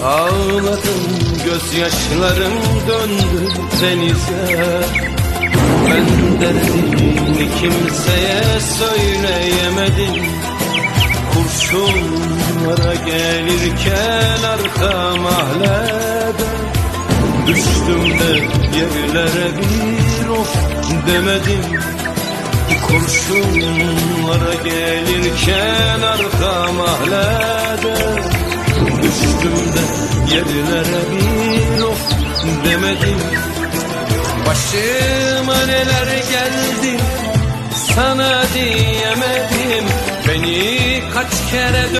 Ağladım, gözyaşlarım döndü denize. Ben derdimi kimseye söyleyemedim. Kurşunlara gelirken arka mahallede düştüm de yerlere bir of demedim. Kurşunlara gelirken arka mahallede düştüm de yerlere bir of demedim. Başıma neler geldi sana diyemedim. Beni kaç kere